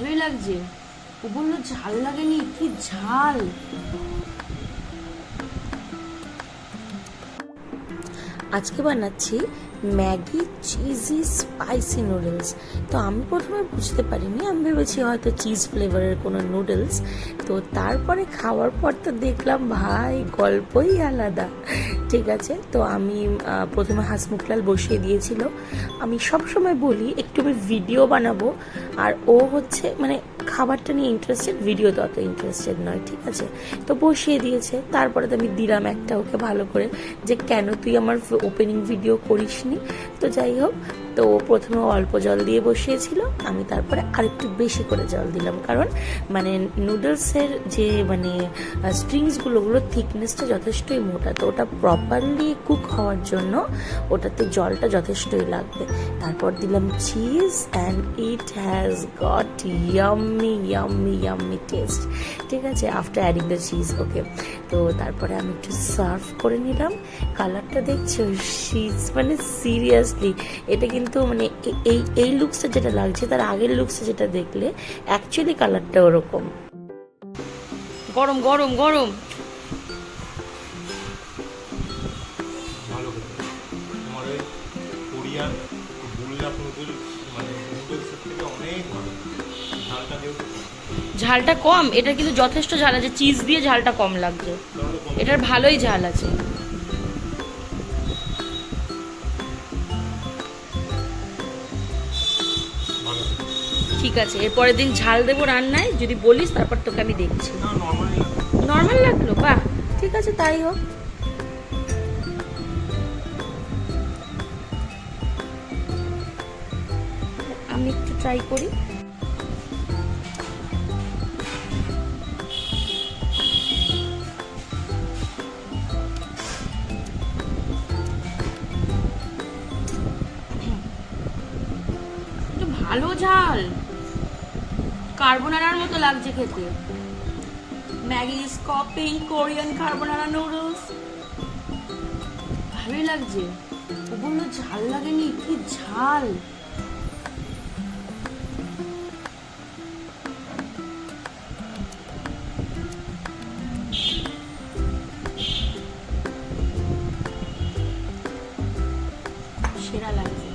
ভালোই লাগছে। ও বললো ঝাল লাগেনি, কি ঝাল। আজকে বানাচ্ছি ম্যাগি চিজি স্পাইসি নুডলস। তো আমি প্রথমে বুঝতে পারিনি, আমি ভেবেছি হয়তো চিজ ফ্লেভারের কোনো নুডলস। তো তারপরে খাওয়ার পর তো দেখলাম ভাই গল্পই আলাদা। ঠিক আছে, তো আমি প্রথমে হাসমুখলাল বসিয়ে দিয়েছিল। আমি সব সময় বলি একটু আমি ভিডিও বানাবো, আর ও হচ্ছে মানে খাবারটা নিয়ে ইন্টারেস্টেড, ভিডিওতে অত ইন্টারেস্টেড নয়। ঠিক আছে, তো বসিয়ে দিয়েছে। তারপরে তো আমি দিলাম একটা ওকে ভালো করে, যে কেন তুই আমার ওপেনিং ভিডিও করিসনি। তো যাই হোক, তো প্রথমে অল্প জল দিয়ে বসিয়েছিল, আমি তারপরে আরেকটু বেশি করে জল দিলাম, কারণ মানে নুডলসের যে মানে স্ট্রিংসগুলো, ওগুলোর থিকনেসটা যথেষ্টই মোটা, তো ওটা প্রপারলি কুক হওয়ার জন্য ওটাতে জলটা যথেষ্টই লাগবে। তারপর দিলাম cheese and it has got yummy yummy yummy test. ঠিক আছে, আফটার অ্যাডিং দ্য চিজ। ওকে, তো তারপরে আমি একটু সার্ভ করে নিলাম। কালারটা দেখছো, মানে সিরিয়াসলি এটা কিন্তু মানে এই এই লুকসটা যেটা লাগছে, তার আগের লুকসটা যেটা দেখলে অ্যাকচুয়ালি কালারটা ওরকম। গরম গরম গরম। ভালো খেতে তোমার ওই কোরিয়ান বুলডাক নুডল মানে নুডলসের থেকে অনেক ভালো। ঝালটা যেহেতু ঝালটা কম, এটা কিন্তু যথেষ্ট ঝাল আছে, চিজ দিয়ে ঝালটা কম লাগছে, এটার ভালোই ঝাল আছে। ভালো। ঠিক আছে, এরপরের দিন ঝাল দেবো রান্নায়, যদি বলিস তারপর তোকে আমি দেখছি। না নর্মালি নর্মাল লাগলো, বাহ ঠিক আছে, তাই হোক। আমি একটু ট্রাই করি। একটু ভালো ঝাল, কার্বোনারার মতো লাগছে খেতে। ম্যাগি স্কপিং কোরিয়ান কার্বোনারা নুডলস, ভালোই লাগছে। ও বললো ঝাল লাগেনি, কি ঝাল। সেরা লাগছে।